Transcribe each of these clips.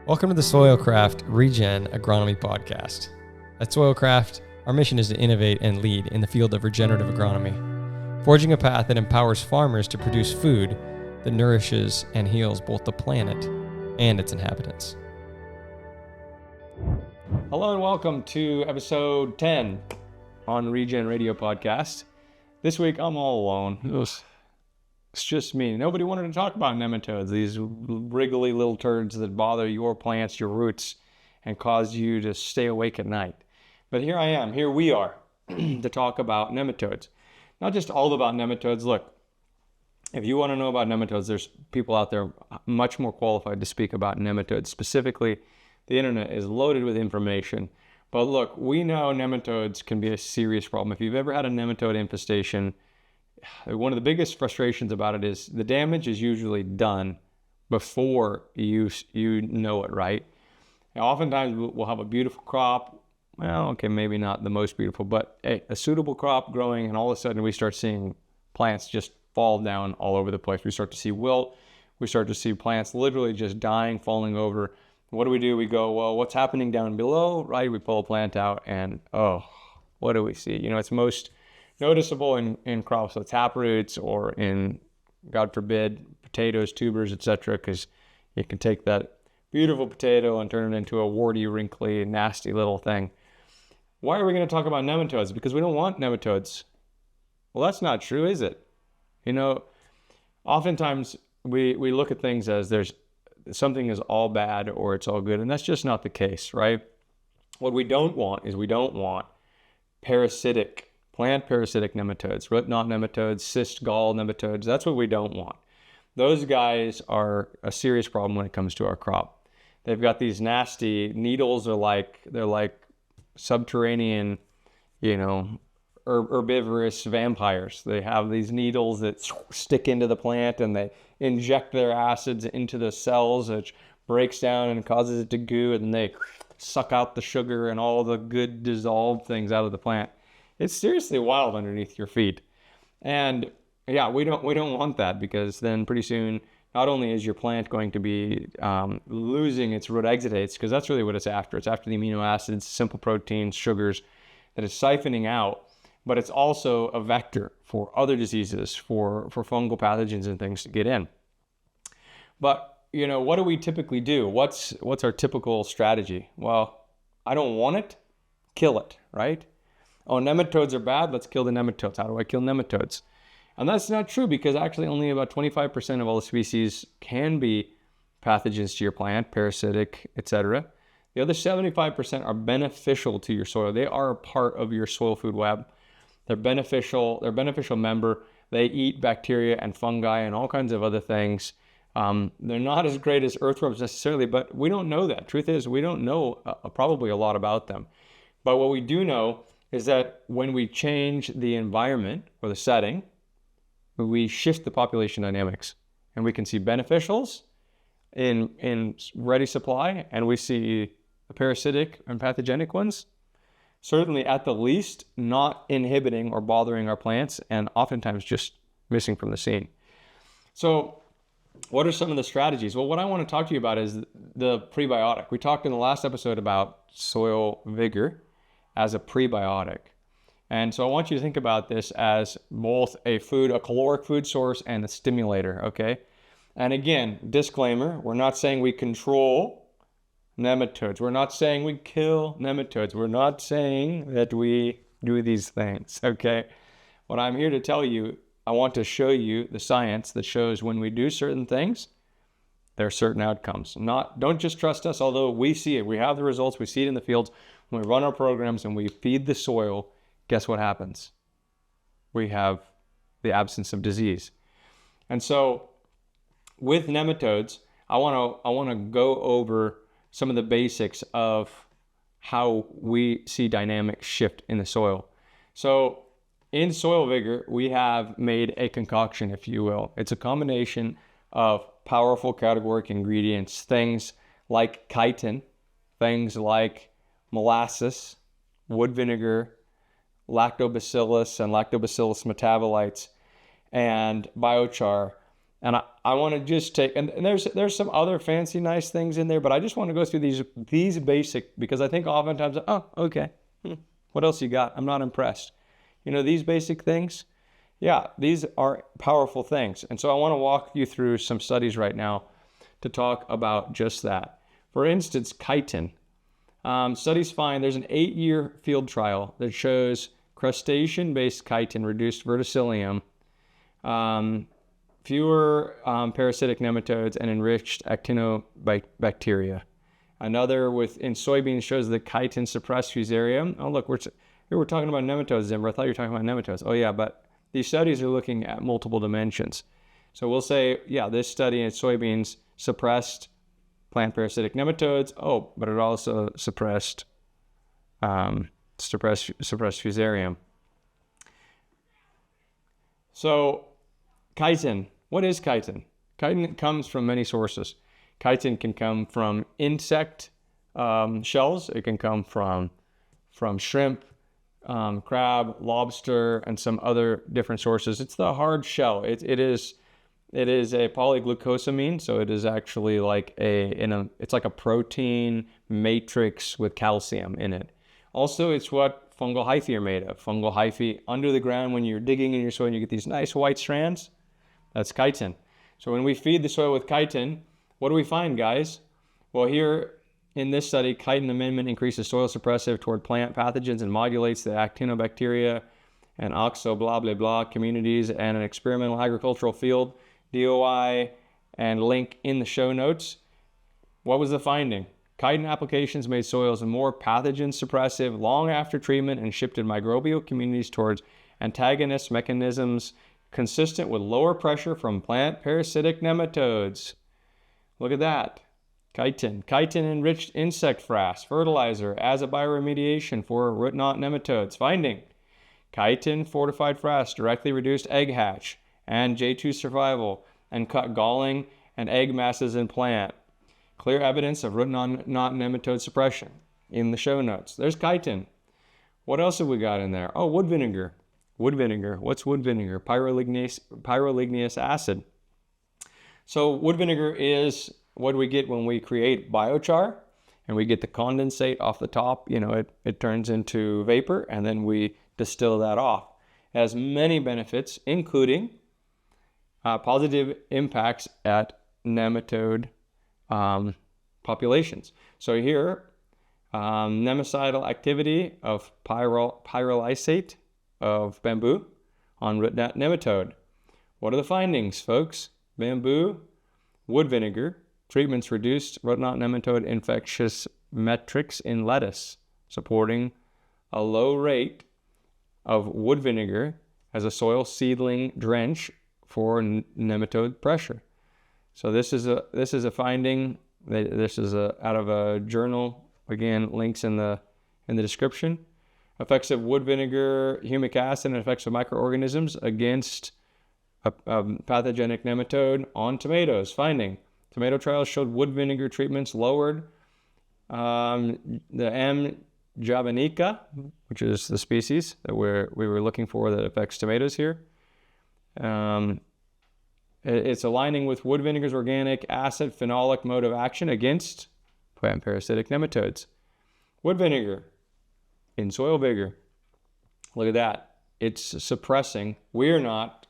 Welcome to the SoilCraft Regen Agronomy Podcast. At SoilCraft, our mission is to innovate and lead in the field of regenerative agronomy, forging a path that empowers farmers to produce food that nourishes and heals both the planet and its inhabitants. Hello and welcome to episode 10 on Regen Radio Podcast. This week I'm all alone. It's just me. Nobody wanted to talk about nematodes, these wriggly little turds that bother your plants, your roots, and cause you to stay awake at night. But here I am, here we are, to talk about nematodes. Not just all about nematodes. Look, if you want to know about nematodes, there's people out there much more qualified to speak about nematodes. Specifically, the internet is loaded with information. But look, we know nematodes can be a serious problem. If you've ever had a nematode infestation, one of the biggest frustrations about it is the damage is usually done before you know it, right? And oftentimes we'll have a beautiful crop. Well, okay, maybe not the most beautiful, but a suitable crop growing, and all of a sudden we start seeing plants just fall down all over the place. We start to see wilt. We start to see plants literally just dying, falling over. What do? We go, well, what's happening down below, right? We pull a plant out and, oh, what do we see? You know, it's most noticeable in crops with taproots or in, God forbid, potatoes, tubers, etc., because you can take that beautiful potato and turn it into a warty, wrinkly, nasty little thing. Why are we going to talk about nematodes? Because we don't want nematodes. Well, that's not true, is it? You know, oftentimes we look at things as there's something is all bad or it's all good, and that's just not the case, right? What we don't want is plant parasitic nematodes, root knot nematodes, cyst gall nematodes. That's what we don't want. Those guys are a serious problem when it comes to our crop. They've got these nasty needles. They're like subterranean, herbivorous vampires. They have these needles that stick into the plant and they inject their acids into the cells, which breaks down and causes it to goo, and then they suck out the sugar and all the good dissolved things out of the plant. It's seriously wild underneath your feet. And yeah, we don't want that, because then pretty soon, not only is your plant going to be losing its root exudates, because that's really what it's after. It's after the amino acids, simple proteins, sugars that is siphoning out, but it's also a vector for other diseases, for fungal pathogens and things to get in. But, what do we typically do? What's our typical strategy? Well, I don't want it, kill it, right? Oh, nematodes are bad, let's kill the nematodes. How do I kill nematodes? And that's not true, because actually only about 25% of all the species can be pathogens to your plant, parasitic, etc. The other 75% are beneficial to your soil. They are a part of your soil food web. They're beneficial member. They eat bacteria and fungi and all kinds of other things. They're not as great as earthworms necessarily, but we don't know that. Truth is, we don't know probably a lot about them. But what we do know is that when we change the environment or the setting, we shift the population dynamics, and we can see beneficials in ready supply, and we see the parasitic and pathogenic ones, certainly at the least not inhibiting or bothering our plants, and oftentimes just missing from the scene. So what are some of the strategies? Well, what I want to talk to you about is the prebiotic. We talked in the last episode about Soil Vigor as a prebiotic. And so I want you to think about this as both a caloric food source and a stimulator, okay? And again, disclaimer, we're not saying we control nematodes. We're not saying we kill nematodes. We're not saying that we do these things, okay? What I'm here to tell you, I want to show you the science that shows when we do certain things, there are certain outcomes. Don't just trust us, although we see it. We have the results. We see it in the fields. When we run our programs and we feed the soil, guess what happens? We have the absence of disease. And so with nematodes, I want to go over some of the basics of how we see dynamic shift in the soil. So in Soil Vigor, we have made a concoction, if you will. It's a combination of powerful categoric ingredients, things like chitin, things like molasses, wood vinegar, lactobacillus and lactobacillus metabolites, and biochar And I want to just take, and there's some other fancy nice things in there, but I just want to go through these basic, because I think oftentimes, oh, okay, what else you got? I'm not impressed. These basic things, yeah, these are powerful things. And so I want to walk you through some studies right now to talk about just that. For instance, chitin. Studies find there's an 8-year field trial that shows crustacean-based chitin reduced verticillium, fewer parasitic nematodes, and enriched actinobacteria. Another in soybeans shows that chitin suppressed fusarium. Oh, look, we're talking about nematodes, Zimmer. I thought you were talking about nematodes. Oh, yeah, but these studies are looking at multiple dimensions. So we'll say, yeah, this study in soybeans suppressed plant parasitic nematodes. Oh, but it also suppressed fusarium. So chitin, what is chitin? Chitin comes from many sources. Chitin can come from insect shells. It can come from shrimp, crab, lobster, and some other different sources. It's the hard shell. It is a polyglucosamine, so it is actually like it's like a protein matrix with calcium in it. Also, it's what fungal hyphae are made of. Fungal hyphae under the ground, when you're digging in your soil and you get these nice white strands, that's chitin. So when we feed the soil with chitin, what do we find, guys? Well, here in this study, chitin amendment increases soil suppressive toward plant pathogens and modulates the actinobacteria and oxo blah blah blah communities, and an experimental agricultural field, DOI, and link in the show notes. What was the finding? Chitin applications made soils more pathogen suppressive long after treatment and shifted microbial communities towards antagonist mechanisms consistent with lower pressure from plant parasitic nematodes. Look at that. Chitin enriched insect frass fertilizer as a bioremediation for root knot nematodes. Finding: chitin fortified frass directly reduced egg hatch and J2 survival and cut galling and egg masses in plant. Clear evidence of root knot nematode suppression in the show notes. There's chitin. What else have we got in there? Oh, wood vinegar. Wood vinegar. What's wood vinegar? Pyroligneous acid. So wood vinegar is what we get when we create biochar, and we get the condensate off the top. It turns into vapor, and then we distill that off. It has many benefits, including positive impacts at nematode populations. So here, nemacidal activity of hydrolysate of bamboo on root knot nematode. What are the findings, folks? Bamboo, wood vinegar, treatments reduced root knot nematode infectious metrics in lettuce, supporting a low rate of wood vinegar as a soil seedling drench for nematode pressure. So this is a finding. This is out of a journal. Again, links in the description. Effects of wood vinegar, humic acid, and effects of microorganisms against a pathogenic nematode on tomatoes. Finding: tomato trials showed wood vinegar treatments lowered the M. javanica, which is the species that we were looking for that affects tomatoes here. It's aligning with wood vinegar's organic acid phenolic mode of action against plant parasitic nematodes. Wood vinegar in Soil Vigor. Look at that. It's suppressing. We're not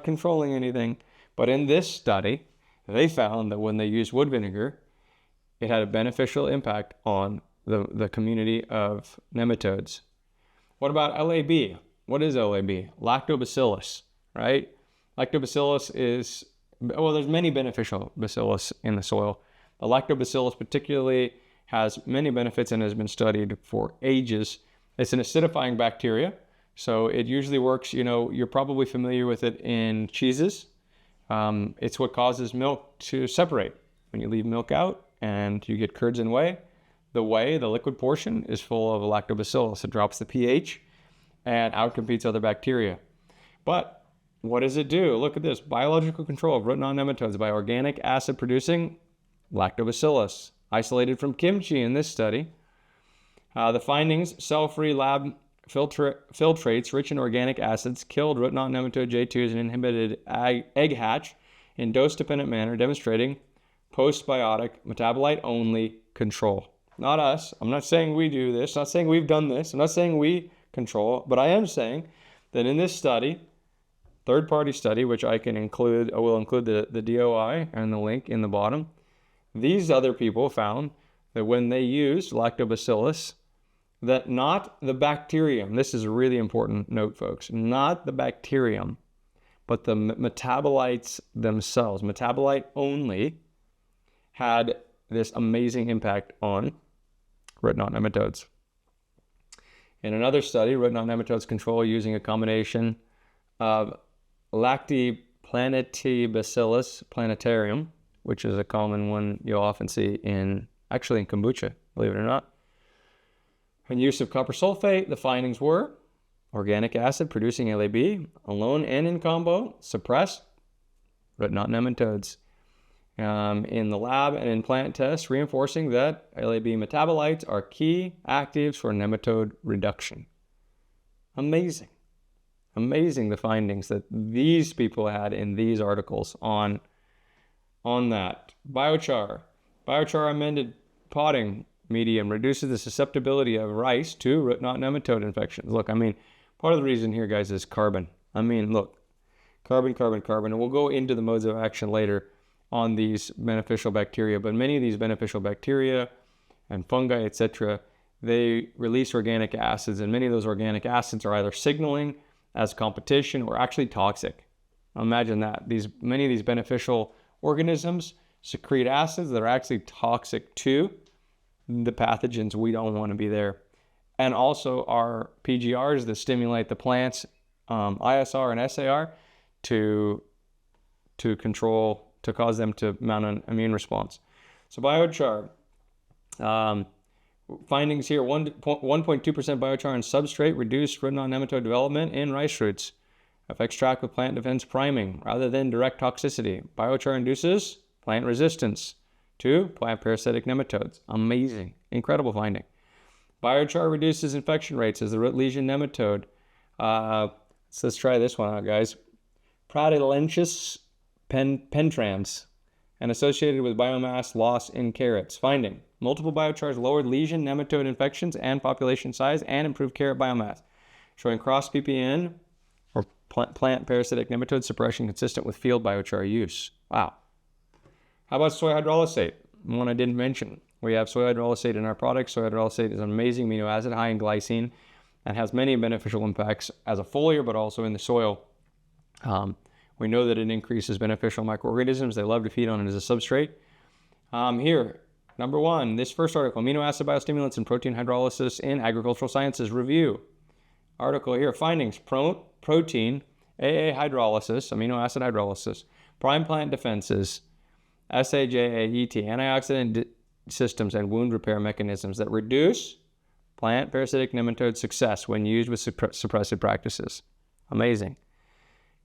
controlling anything. But in this study, they found that when they used wood vinegar, it had a beneficial impact on the community of nematodes. What about LAB? What is LAB? Lactobacillus, right? Lactobacillus is, there's many beneficial bacillus in the soil. The lactobacillus particularly has many benefits and has been studied for ages. It's an acidifying bacteria, so it usually works, you're probably familiar with it in cheeses. It's what causes milk to separate. When you leave milk out and you get curds and whey, the liquid portion, is full of lactobacillus. It drops the pH and outcompetes other bacteria. But what does it do? Look at this. Biological control of root knot nematodes by organic acid-producing lactobacillus, isolated from kimchi in this study. The findings: cell-free lab filtrates rich in organic acids killed root knot nematode J2s and inhibited egg hatch in dose-dependent manner, demonstrating postbiotic metabolite-only control. Not us. I'm not saying we do this. I'm not saying we've done this. I'm not saying we control, but I am saying that in this study, third-party study, which I will include the DOI and the link in the bottom, these other people found that when they used lactobacillus, that not the bacterium, this is a really important note, folks, not the bacterium, but the metabolites themselves, metabolite only, had this amazing impact on root knot nematodes. In another study, root knot nematodes control using a combination of Lactoplanetibacillus planetarium, which is a common one you'll often see in kombucha, believe it or not, and use of copper sulfate. The findings were organic acid producing LAB alone and in combo suppressed root knot nematodes in the lab and in plant tests, reinforcing that LAB metabolites are key actives for nematode reduction. Amazing the findings that these people had in these articles on that. Biochar amended potting medium reduces the susceptibility of rice to root knot nematode infections. Look, part of the reason here, guys, is carbon. Look, carbon, and we'll go into the modes of action later on these beneficial bacteria, but many of these beneficial bacteria and fungi, etc., they release organic acids, and many of those organic acids are either signaling as competition or actually toxic. Imagine that. Many of these beneficial organisms secrete acids that are actually toxic to the pathogens we don't want to be there. And also our PGRs that stimulate the plants, ISR and SAR, to cause them to mount an immune response. So biochar, findings here, 1.2% biochar in substrate reduced root knot nematode development in rice roots. Affects track with plant defense priming rather than direct toxicity. Biochar induces plant resistance to plant parasitic nematodes. Amazing, incredible finding. Biochar reduces infection rates as the root lesion nematode. So let's try this one out, guys. Pratylenchus pentrans, and associated with biomass loss in carrots. Finding: multiple biochars lowered lesion nematode infections and population size and improved carrot biomass, showing cross PPN or plant parasitic nematode suppression consistent with field biochar use. Wow. How about soy hydrolysate? One I didn't mention. We have soy hydrolysate in our products. Soy hydrolysate is an amazing amino acid high in glycine and has many beneficial impacts as a foliar, but also in the soil. We know that it increases beneficial microorganisms. They love to feed on it as a substrate. Here, number one, this first article, amino acid biostimulants and protein hydrolysis in agricultural sciences review. Article here, findings: protein, AA hydrolysis, amino acid hydrolysis, prime plant defenses, SAJAET, antioxidant systems, and wound repair mechanisms that reduce plant parasitic nematode success when used with suppressive practices. Amazing.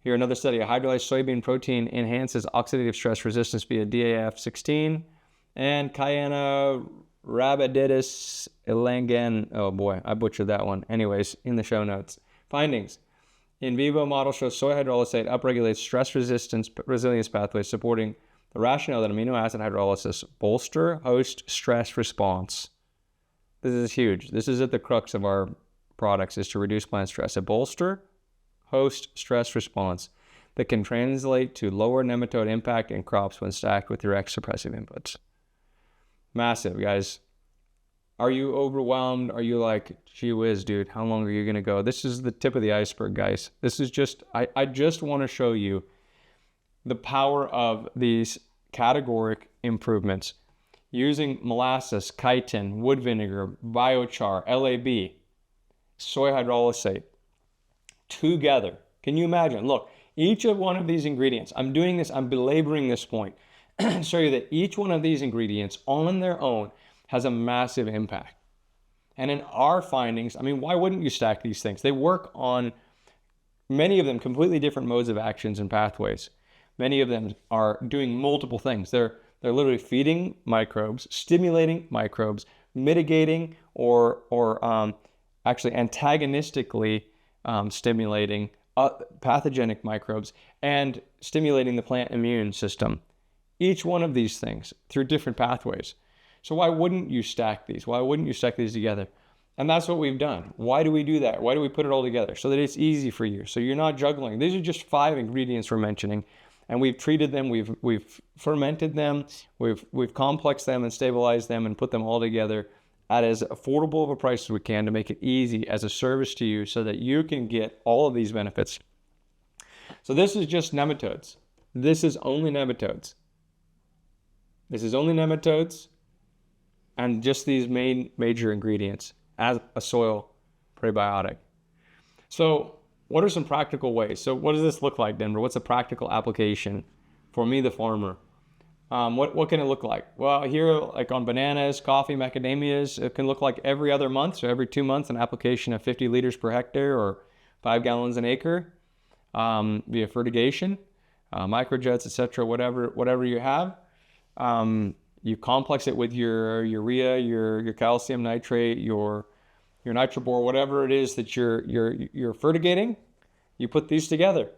Here, another study, a hydrolyzed soybean protein enhances oxidative stress resistance via DAF16 and Cayena rabididis elangan. Oh boy, I butchered that one. Anyways, in the show notes. Findings: in vivo model shows soy hydrolysate upregulates stress resilience pathways, supporting the rationale that amino acid hydrolysis bolster host stress response. This is huge. This is at the crux of our products, is to reduce plant stress. A bolster host stress response that can translate to lower nematode impact in crops when stacked with direct suppressive inputs. Massive, guys. Are you overwhelmed? Are you like, gee whiz, dude, how long are you going to go? This is the tip of the iceberg, guys. This is just, I just want to show you the power of these categoric improvements using molasses, chitin, wood vinegar, biochar, LAB, soy hydrolysate together. Can you imagine? Look, each of one of these ingredients, I'm belaboring this point to show you that each one of these ingredients on their own has a massive impact. And in our findings, why wouldn't you stack these things? They work on many of them completely different modes of actions and pathways. Many of them are doing multiple things. They're literally feeding microbes, stimulating microbes, mitigating or actually antagonistically stimulating pathogenic microbes, and stimulating the plant immune system. Each one of these things through different pathways. So why wouldn't you stack these? Why wouldn't you stack these together? And that's what we've done. Why do we do that? Why do we put it all together? So that it's easy for you. So you're not juggling. These are just 5 ingredients we're mentioning. And we've treated them, we've fermented them, we've complexed them and stabilized them and put them all together at as affordable of a price as we can to make it easy as a service to you so that you can get all of these benefits. So this is just nematodes. This is only nematodes. This is only nematodes and just these major ingredients as a soil prebiotic. So what are some practical ways? So what does this look like, Denver? What's a practical application for me, the farmer? What can it look like? Well, here, like on bananas, coffee, macadamias, it can look like every other month, so every 2 months, an application of 50 liters per hectare or 5 gallons an acre via fertigation, microjets, etc., whatever you have. You complex it with your urea, your calcium nitrate, your nitrobor, whatever it is that you're fertigating. You put these together.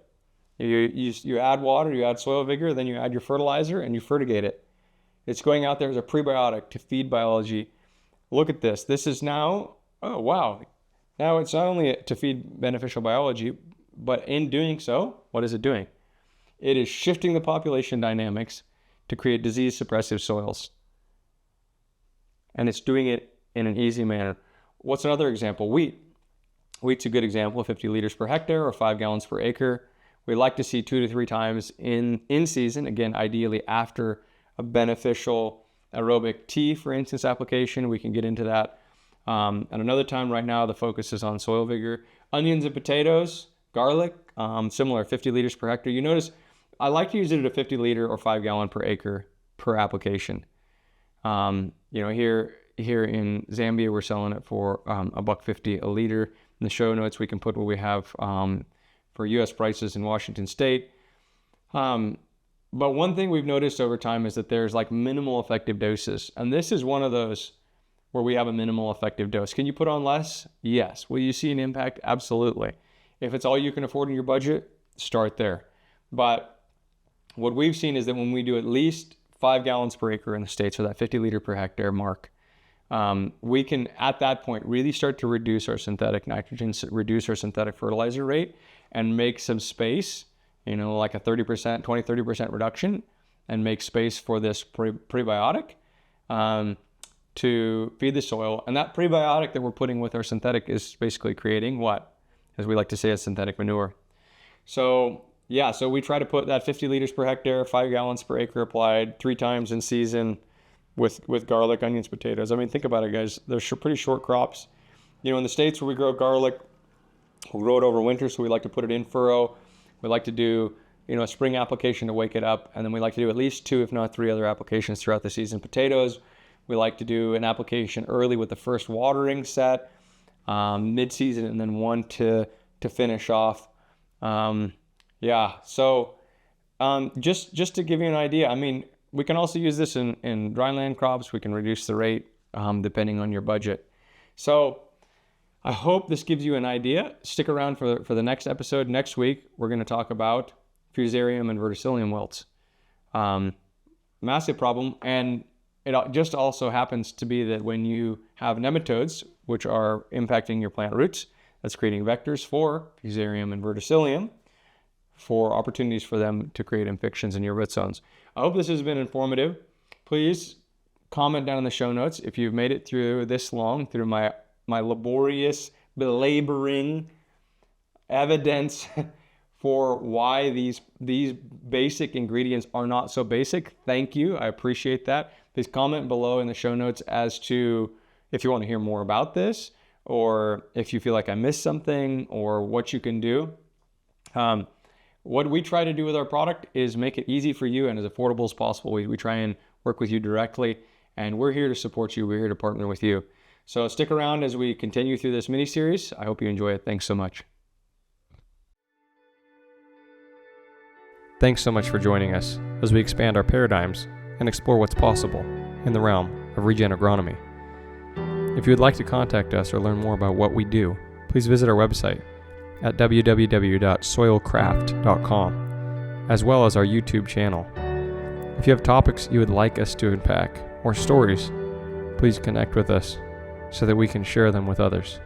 You add water, you add soil vigor, then you add your fertilizer and you fertigate it. It's going out there as a prebiotic to feed biology. Look at this. This is now, oh wow. Now it's not only to feed beneficial biology, but in doing so, what is it doing? It is shifting the population dynamics to create disease suppressive soils. And it's doing it in an easy manner. What's another example? Wheat. Wheat's a good example, 50 liters per hectare or 5 gallons per acre. We like to see 2 to 3 times in season, again, ideally after a beneficial aerobic tea, for instance, application. We can get into that. And another time right now, the focus is on soil vigor. Onions and potatoes, garlic, similar, 50 liters per hectare. You notice I like to use it at a 50 liter or 5 gallon per acre per application. Here in Zambia, we're selling it for $1.50 a liter. In the show notes, we can put what we have for U.S. prices in Washington State. But one thing we've noticed over time is that there's like minimal effective doses. And this is one of those where we have a minimal effective dose. Can you put on less? Yes. Will you see an impact? Absolutely. If it's all you can afford in your budget, start there. But what we've seen is that when we do at least 5 gallons per acre in the States, or that 50 liter per hectare mark, we can, at that point, really start to reduce our synthetic nitrogen, reduce our synthetic fertilizer rate, and make some space, like a 20-30% reduction, and make space for this prebiotic to feed the soil. And that prebiotic that we're putting with our synthetic is basically creating what, as we like to say, a synthetic manure. So we try to put that 50 liters per hectare, 5 gallons per acre applied 3 times in season with garlic, onions, potatoes. I mean, think about it, guys. They're pretty short crops. In the States where we grow garlic, we'll grow it over winter, so we like to put it in furrow. We like to do, a spring application to wake it up, and then we like to do at least 2, if not 3 other applications throughout the season. Potatoes, we like to do an application early with the first watering set, mid-season, and then 1 to finish off. Just to give you an idea, I mean, we can also use this in dryland crops. We can reduce the rate depending on your budget. So I hope this gives you an idea. Stick around for the next episode. Next week, we're going to talk about fusarium and verticillium wilts. Massive problem. And it just also happens to be that when you have nematodes, which are impacting your plant roots, that's creating vectors for fusarium and verticillium, for opportunities for them to create infections in your root zones. I hope this has been informative. Please comment down in the show notes if you've made it through this long, through my laborious, belaboring evidence for why these basic ingredients are not so basic. Thank you. I appreciate that. Please comment below in the show notes as to if you want to hear more about this, or if you feel like I missed something, or what you can do. What we try to do with our product is make it easy for you and as affordable as possible. We try and work with you directly, and we're here to support you. We're here to partner with you. So stick around as we continue through this mini-series. I hope you enjoy it. Thanks so much. Thanks so much for joining us as we expand our paradigms and explore what's possible in the realm of regen agronomy. If you would like to contact us or learn more about what we do, please visit our website at www.soilcraft.com, as well as our YouTube channel. If you have topics you would like us to unpack, or stories, please connect with us so that we can share them with others.